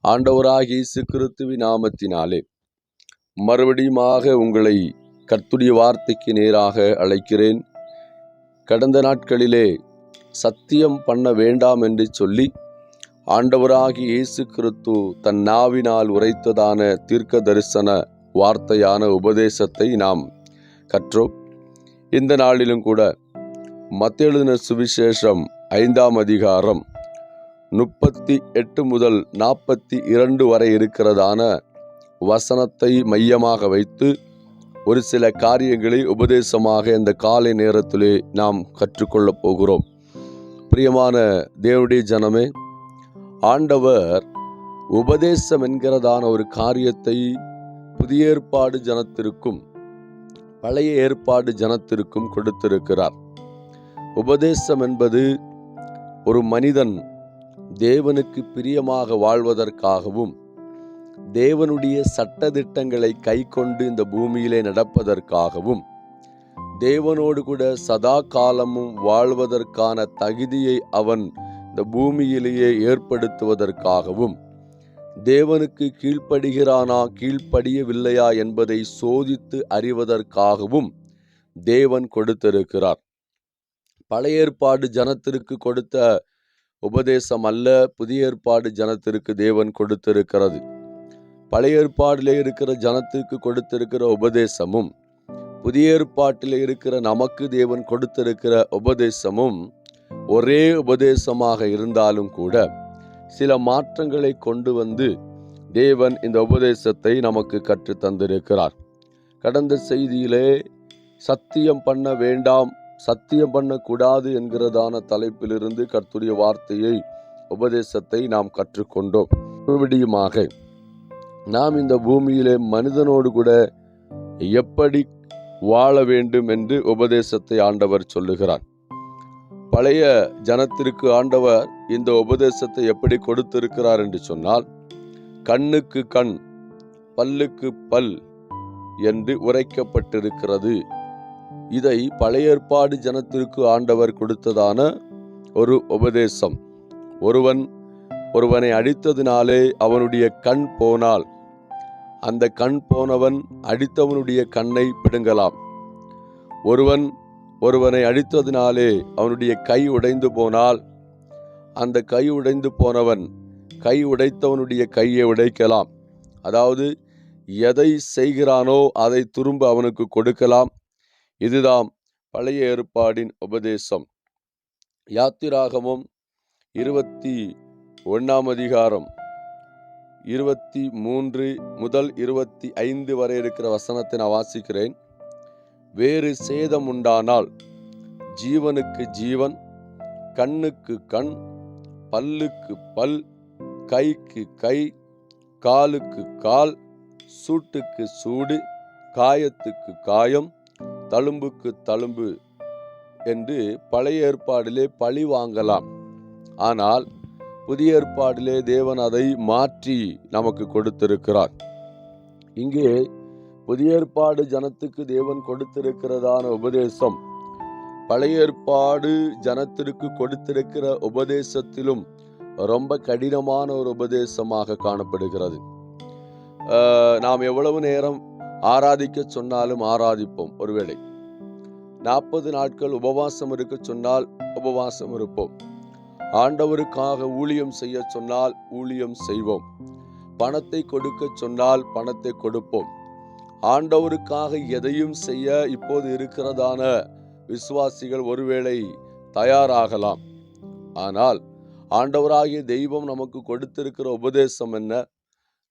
ஆண்டவராகிய இயேசு கிறிஸ்துவின் நாமத்தினாலே மறுபடியுமாக உங்களை கர்த்தருடைய வார்த்தைக்கு நேராக அழைக்கிறேன். கடந்த நாட்களிலே சத்தியம் பண்ண வேண்டாம் என்று சொல்லி ஆண்டவராகிய இயேசு கிறிஸ்து தன் நாவினால் உரைத்ததான தீர்க்க தரிசன வார்த்தையான உபதேசத்தை நாம் கற்றோம். இந்த நாளிலும் கூட மத்தேயு எழுதின சுவிசேஷம் 5ஆம் அதிகாரம் 38 முதல் 42 வரை இருக்கிறதான வசனத்தை மையமாக வைத்து ஒரு சில காரியங்களை உபதேசமாக இந்த காலை நேரத்திலே நாம் கற்றுக்கொள்ளப் போகிறோம். பிரியமான தேவனுடைய ஜனமே, ஆண்டவர் உபதேசம் என்கிறதான ஒரு காரியத்தை புதிய ஏற்பாடு ஜனத்திற்கும் பழைய ஏற்பாடு ஜனத்திற்கும் கொடுத்திருக்கிறார். உபதேசம் என்பது ஒரு மனிதன் தேவனுக்கு பிரியமாக வாழ்வதற்காகவும் தேவனுடைய சட்டதிட்டங்களை கைக்கொண்டு இந்த பூமியிலே நடப்பதற்காகவும் தேவனோடு கூட சதா காலமும் வாழ்வதற்கான தகுதியை அவன் இந்த பூமியிலேயே ஏற்படுத்துவதற்காகவும் தேவனுக்கு கீழ்ப்படுகிறானா கீழ்ப்படியவில்லையா என்பதை சோதித்து அறிவதற்காகவும் தேவன் கொடுத்திருக்கிறார். பழைய ஏற்பாடு ஜனத்திற்கு கொடுத்த உபதேசம் அல்ல, புதிய ஏற்பாடு ஜனத்திற்கு தேவன் கொடுத்திருக்கிறது. பழைய ஏற்பாட்டிலே இருக்கிற ஜனத்திற்கு கொடுத்திருக்கிற உபதேசமும் புதிய ஏற்பாட்டிலே இருக்கிற நமக்கு தேவன் கொடுத்திருக்கிற உபதேசமும் ஒரே உபதேசமாக இருந்தாலும் கூட சில மாற்றங்களை கொண்டு வந்து தேவன் இந்த உபதேசத்தை நமக்கு கற்று தந்திருக்கிறார். கடந்த செய்தியிலே சத்தியம் பண்ண வேண்டாம், சத்தியம் பண்ணக்கூடாது என்கிறதான தலைப்பிலிருந்து கர்த்தருடைய வார்த்தையை உபதேசத்தை நாம் கற்றுக்கொண்டோம். மறுபடியுமாக நாம் இந்த பூமியிலே மனிதனோடு கூட எப்படி வாழ வேண்டும் என்று உபதேசத்தை ஆண்டவர் சொல்லுகிறார். பழைய ஜனத்திற்கு ஆண்டவர் இந்த உபதேசத்தை எப்படி கொடுத்திருக்கிறார் என்று சொன்னால், கண்ணுக்கு கண் பல்லுக்கு பல் என்று உரைக்கப்பட்டிருக்கிறது. இதை பழைய ஏற்பாடு ஜனத்திற்கு ஆண்டவர் கொடுத்ததான ஒரு உபதேசம். ஒருவனை அடித்ததினாலே அவனுடைய கண் போனால் அந்த கண் போனவன் அடித்தவனுடைய கண்ணை பிடுங்கலாம். ஒருவனை அடித்ததினாலே அவனுடைய கை உடைந்து போனால் அந்த கை உடைந்து போனவன் கை உடைத்தவனுடைய கையை உடைக்கலாம். அதாவது எதை செய்கிறானோ அதை திரும்ப அவனுக்கு கொடுக்கலாம். இதுதான் பழைய ஏற்பாடின் உபதேசம். யாத்திராகமம் 21ஆம் அதிகாரம் 23 முதல் 25 வரை இருக்கிற வசனத்தை நான் வாசிக்கிறேன். வேறு சேதம் உண்டானால் ஜீவனுக்கு ஜீவன், கண்ணுக்கு கண், பல்லுக்கு பல், கைக்கு கை, காலுக்கு கால், சூட்டுக்கு சூடு, காயத்துக்கு காயம், தழும்புக்கு தழும்பு என்று பழைய ஏற்பாடிலே பழி வாங்கலாம். ஆனால் புதிய ஏற்பாடிலே தேவன் அதை மாற்றி நமக்கு கொடுத்திருக்கிறார். இங்கே புதிய ஏற்பாடு ஜனத்துக்கு தேவன் கொடுத்திருக்கிறதான உபதேசம் பழைய ஏற்பாடு ஜனத்திற்கு கொடுத்திருக்கிற உபதேசத்திலும் ரொம்ப கடினமான ஒரு உபதேசமாக காணப்படுகிறது. நாம் எவ்வளவு நேரம் ஆராதிக்க சொன்னாலும் ஆராதிப்போம். ஒருவேளை 40 நாட்கள் உபவாசம் இருக்க சொன்னால் உபவாசம் இருப்போம். ஆண்டவருக்காக ஊழியம் செய்ய சொன்னால் ஊழியம் செய்வோம். பணத்தை கொடுக்க சொன்னால் பணத்தை கொடுப்போம். ஆண்டவருக்காக எதையும் செய்ய இப்போது இருக்கிறதான விசுவாசிகள் ஒருவேளை தயாராகலாம். ஆனால் ஆண்டவராகிய தெய்வம் நமக்கு கொடுத்திருக்கிற உபதேசம் என்ன?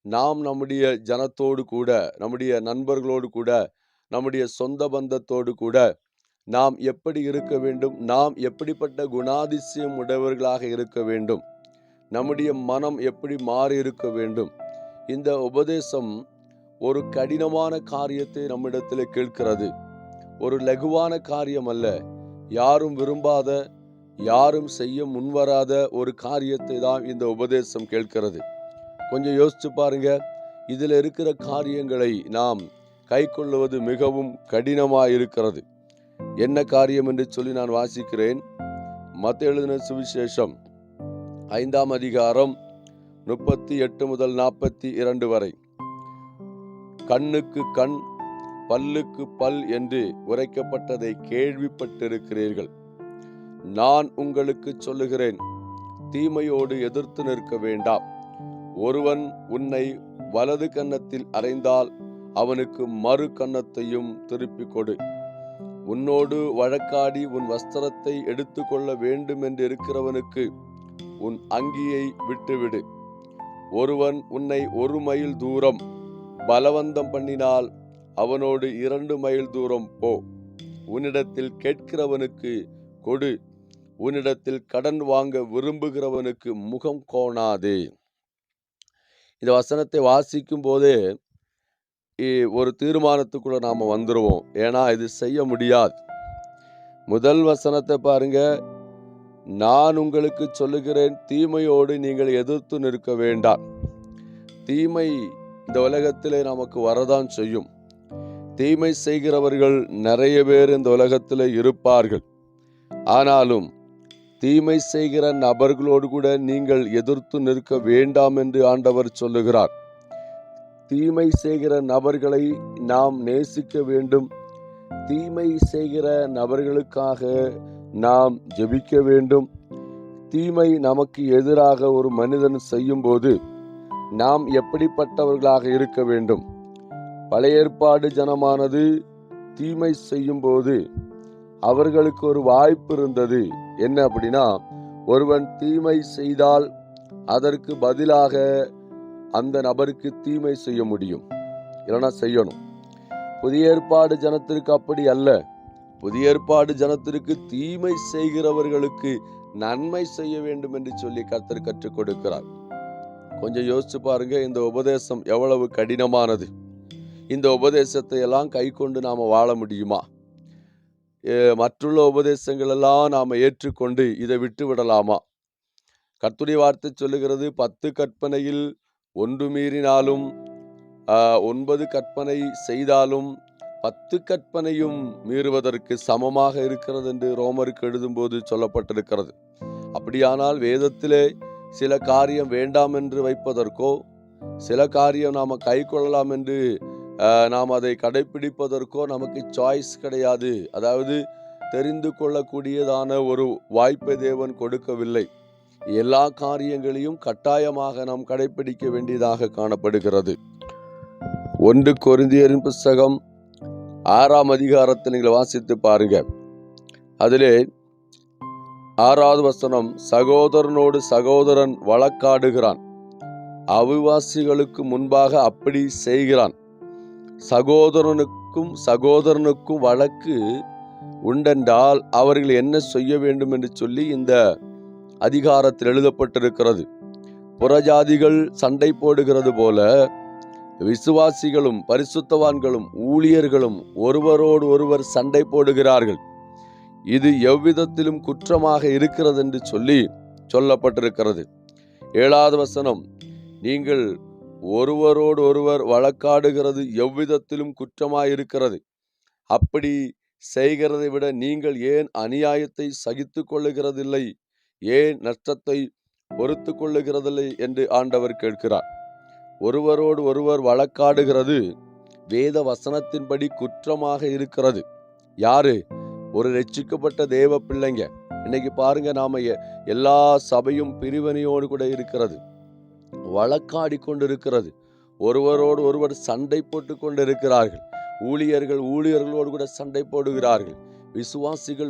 நாம் நம்முடைய ஜனத்தோடு கூட, நம்முடைய நண்பர்களோடு கூட, நம்முடைய சொந்த பந்தத்தோடு கூட நாம் எப்படி இருக்க வேண்டும்? நாம் எப்படிப்பட்ட குணாதிசயம் உடையவர்களாக இருக்க வேண்டும்? நம்முடைய மனம் எப்படி மாறி இருக்க வேண்டும்? இந்த உபதேசம் ஒரு கடினமான காரியத்தை நம்மிடத்தில் கேட்கிறது. ஒரு லகுவான காரியம் அல்ல. யாரும் விரும்பாத, யாரும் செய்ய முன்வராத ஒரு காரியத்தை தான் இந்த உபதேசம் கேட்கிறது. கொஞ்சம் யோசிச்சு பாருங்க. இதில் இருக்கிற காரியங்களை நாம் கை கொள்ளுவது மிகவும் கடினமாக இருக்கிறது. என்ன காரியம் என்று சொல்லி நான் வாசிக்கிறேன். மத்தேயு எழுதின சுவிசேஷம் 5ஆம் அதிகாரம் 38 முதல் 42 வரை. கண்ணுக்கு கண், பல்லுக்கு பல் என்று உரைக்கப்பட்டதை கேள்விப்பட்டிருக்கிறீர்கள். நான் உங்களுக்கு சொல்லுகிறேன், தீமையோடு எதிர்த்து நிற்க வேண்டாம். ஒருவன் உன்னை வலது கன்னத்தில் அறைந்தால் அவனுக்கு மறு கன்னத்தையும் திருப்பிக் கொடு. உன்னோடு வழக்காடி உன் வஸ்திரத்தை எடுத்துக்கொள்ள வேண்டும் என்று இருக்கிறவனுக்கு உன் அங்கியை விட்டுவிடு. ஒருவன் உன்னை 1 மைல் தூரம் பலவந்தம் பண்ணினால் அவனோடு 2 மைல் தூரம் போ. உன்னிடத்தில் கேட்கிறவனுக்கு கொடு. உன்னிடத்தில் கடன் வாங்க விரும்புகிறவனுக்கு முகம் கோணாதே. இந்த வசனத்தை வாசிக்கும் போதே ஒரு தீர்மானத்துக்குள்ள நாம வந்துருவோம். ஏன்னா இது செய்ய முடியாது. முதல் வசனத்தை பாருங்க, நான் உங்களுக்கு சொல்லுகிறேன், தீமையோடு நீங்கள் எதிர்த்து நிற்க வேண்டாம். தீமை இந்த உலகத்திலே நமக்கு வரதான் செய்யும். தீமை செய்கிறவர்கள் நிறைய பேர் இந்த உலகத்தில் இருப்பார்கள். ஆனாலும் தீமை செய்கிற நபர்களோடு கூட நீங்கள் எதிர்த்து நிற்க வேண்டாம் என்று ஆண்டவர் சொல்லுகிறார். தீமை செய்கிற நபர்களை நாம் நேசிக்க வேண்டும். தீமை செய்கிற நபர்களுக்காக நாம் ஜெபிக்க வேண்டும். தீமை நமக்கு எதிராக ஒரு மனிதன் செய்யும் போது நாம் எப்படிப்பட்டவர்களாக இருக்க வேண்டும்? பழைய ஏற்பாடு ஜனமானது தீமை செய்யும் போது அவர்களுக்கு ஒரு வாய்ப்பு இருந்தது. என்ன அப்படின்னா, ஒருவன் தீமை செய்தால் அதற்கு பதிலாக அந்த நபருக்கு தீமை செய்ய முடியும், இல்லைன்னா செய்யணும். புதிய ஏற்பாடு ஜனத்திற்கு அப்படி அல்ல. புதிய ஏற்பாடு ஜனத்திற்கு தீமை செய்கிறவர்களுக்கு நன்மை செய்ய வேண்டும் என்று சொல்லி கர்த்தர் கற்றுக் கொடுக்கிறார். கொஞ்சம் யோசிச்சு பாருங்க, இந்த உபதேசம் எவ்வளவு கடினமானது. இந்த உபதேசத்தை எல்லாம் கை கொண்டு நாம வாழ முடியுமா? மற்றுள்ள உபதேசங்கள் எல்லாம் நாம ஏற்றுக்கொண்டு இதை விட்டு விடலாமா? கர்த்தருடைய வார்த்தை சொல்லுகிறது, 10 கற்பனையில் 1 மீறினாலும் 9 கற்பனை செய்தாலும் 10 கற்பனையும் மீறுவதற்கு சமமாக இருக்கிறது என்று ரோமருக்கு எழுதும்போது சொல்லப்பட்டிருக்கிறது. அப்படியானால் வேதத்திலே சில காரியம் வேண்டாம் என்று வைப்பதற்கோ, சில காரியம் நாம கை கொள்ளலாம் என்று நாம் அதை கடைபிடிப்பதற்கோ நமக்கு சாய்ஸ் கிடையாது. அதாவது தெரிந்து கொள்ளக்கூடியதான ஒரு வாய்ப்பை தேவன் கொடுக்கவில்லை. எல்லா காரியங்களையும் கட்டாயமாக நாம் கடைபிடிக்க வேண்டியதாக காணப்படுகிறது. 1 கொரிந்தியரின் புஸ்தகம் 6ஆம் அதிகாரத்தை நீங்கள் வாசித்து பாருங்க. அதிலே 6வது வசனம், சகோதரனோடு சகோதரன் வழக்காடுகிறான், அவிவாசிகளுக்கு முன்பாக அப்படி செய்கிறான். சகோதரனுக்கும் வழக்கு உண்டென்றால் அவர்கள் என்ன செய்ய வேண்டும் என்று சொல்லி இந்த அதிகாரத்தில் எழுதப்பட்டிருக்கிறது. புறஜாதிகள் சண்டை போடுகிறது போல விசுவாசிகளும் பரிசுத்தவான்களும் ஊழியர்களும் ஒருவரோடு ஒருவர் சண்டை போடுகிறார்கள். இது எவ்விதத்திலும் குற்றமாக இருக்கிறது என்று சொல்லி சொல்லப்பட்டிருக்கிறது. 7வது வசனம், நீங்கள் ஒருவரோடு ஒருவர் வழக்காடுகிறது எவ்விதத்திலும் குற்றமாயிருக்கிறது. அப்படி செய்கிறதை விட நீங்கள் ஏன் அநியாயத்தை சகித்து கொள்ளுகிறதில்லை? ஏன் நஷ்டத்தை பொறுத்து கொள்ளுகிறதில்லை என்று ஆண்டவர் கேட்கிறார். ஒருவரோடு ஒருவர் வழக்காடுகிறது வேத வசனத்தின்படி குற்றமாக இருக்கிறது. யாரு? ஒரு ரட்சிக்கப்பட்ட தேவ பிள்ளைங்க. இன்னைக்கு பாருங்க, நாம எல்லா சபையும் பிரிவினையோடு கூட இருக்கிறது, வழக்காடி கொண்டிருக்கிறது. ஒருவரோடு ஒருவர் சண்டை போட்டு கொண்டிருக்கிறார்கள். ஊழியர்களோடு கூட சண்டை போடுகிறார்கள்.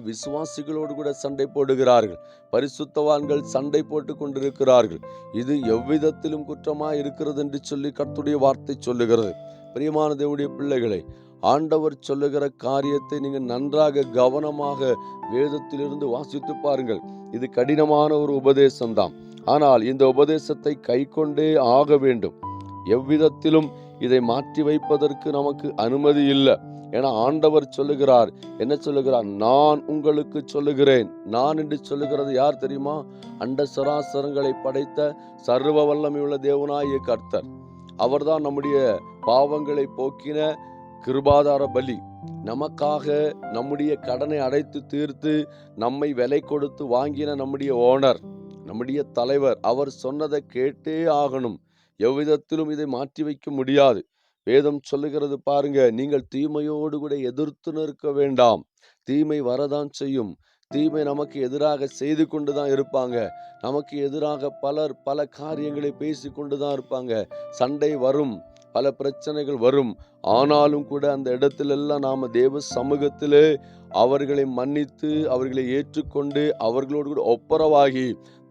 விசுவாசிகளோடு கூட சண்டை போடுகிறார்கள். பரிசுத்தவான்கள் சண்டை போட்டு கொண்டிருக்கிறார்கள். இது எவ்விதத்திலும் குற்றமாய் இருக்கிறது என்று சொல்லி கர்த்தருடைய வார்த்தை சொல்லுகிறது. பிரியமான தேவனுடைய பிள்ளைகளை, ஆண்டவர் சொல்லுகிற காரியத்தை நீங்கள் நன்றாக கவனமாக வேதத்திலிருந்து வாசித்து பாருங்கள். இது கடினமான ஒரு உபதேசம்தான். ஆனால் இந்த உபதேசத்தை கை கொண்டே ஆக வேண்டும். எவ்விதத்திலும் இதை மாற்றி வைப்பதற்கு நமக்கு அனுமதி இல்லை. ஏன்னா ஆண்டவர் சொல்லுகிறார், என்ன சொல்லுகிறார்? நான் உங்களுக்கு சொல்லுகிறேன். நான் என்று சொல்லுகிறது யார் தெரியுமா? அண்ட சராசரங்களை படைத்த சர்வ வல்லமையுள்ள தேவனாகிய கர்த்தர். அவர்தான் நம்முடைய பாவங்களை போக்கின கிருபாதார பலி. நமக்காக நம்முடைய கடனை அடைத்து தீர்த்து நம்மை விலை கொடுத்து வாங்கின நம்முடைய ஓனர், நம்முடைய தலைவர் அவர் சொன்னதை கேட்டே ஆகணும். எவ்விதத்திலும் இதை மாற்றி வைக்க முடியாது. வேதம் சொல்லுகிறது பாருங்க, நீங்கள் தீமையோடு கூட எதிர்த்து நிற்க வேண்டாம். தீமை வரதான் செய்யும். தீமை நமக்கு எதிராக செய்து கொண்டு தான் இருப்பாங்க. நமக்கு எதிராக பலர் பல காரியங்களை பேசி கொண்டு தான் இருப்பாங்க. சண்டை வரும், பல பிரச்சனைகள் வரும். ஆனாலும் கூட அந்த இடத்திலெல்லாம் நாம தேவ சமூகத்திலே அவர்களை மன்னித்து அவர்களை ஏற்றுக்கொண்டு அவர்களோடு கூட ஒப்புரவாகி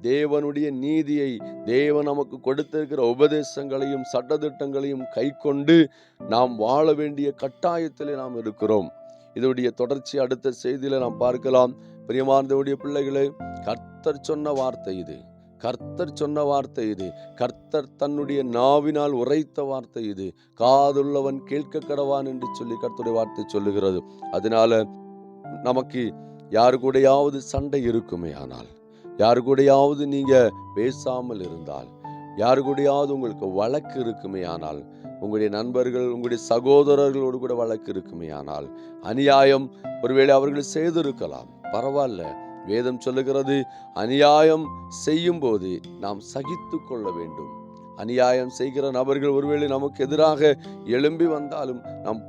தேவனுடைய நீதியை, தேவன் நமக்கு கொடுத்திருக்கிற உபதேசங்களையும் சட்டதிட்டங்களையும் கைக்கொண்டு நாம் வாழ வேண்டிய கட்டாயத்திலே நாம் இருக்கிறோம். இதனுடைய தொடர்ச்சி அடுத்த செய்தியில நாம் பார்க்கலாம். பிரியமான தேவனுடைய பிள்ளைகளே, கர்த்தர் சொன்ன வார்த்தை இது. கர்த்தர் சொன்ன வார்த்தை இது. கர்த்தர் தன்னுடைய நாவினால் உரைத்த வார்த்தை இது. காதுள்ளவன் கேட்க கடவான் என்று சொல்லி கர்த்தருடைய வார்த்தை சொல்லுகிறது. அதனால நமக்கு யாரு கூடயாவது சண்டை இருக்குமே ஆனால், யாரு கூடயாவது நீங்க பேசாமல் இருந்தால், யாரு கூடயாவது உங்களுக்கு வழக்கு இருக்குமே ஆனால், உங்களுடைய நண்பர்கள் உங்களுடைய சகோதரர்களோடு கூட வழக்கு இருக்குமே ஆனால், அநியாயம் ஒருவேளை அவர்கள் செய்திருக்கலாம், பரவாயில்ல. வேதம் சொல்லுகிறது, அநியாயம் செய்யும் போது நாம் சகித்து கொள்ள வேண்டும். அநியாயம் செய்கிற நபர்கள் ஒருவேளை நமக்கு எதிராக எழும்பி வந்தாலும் நாம்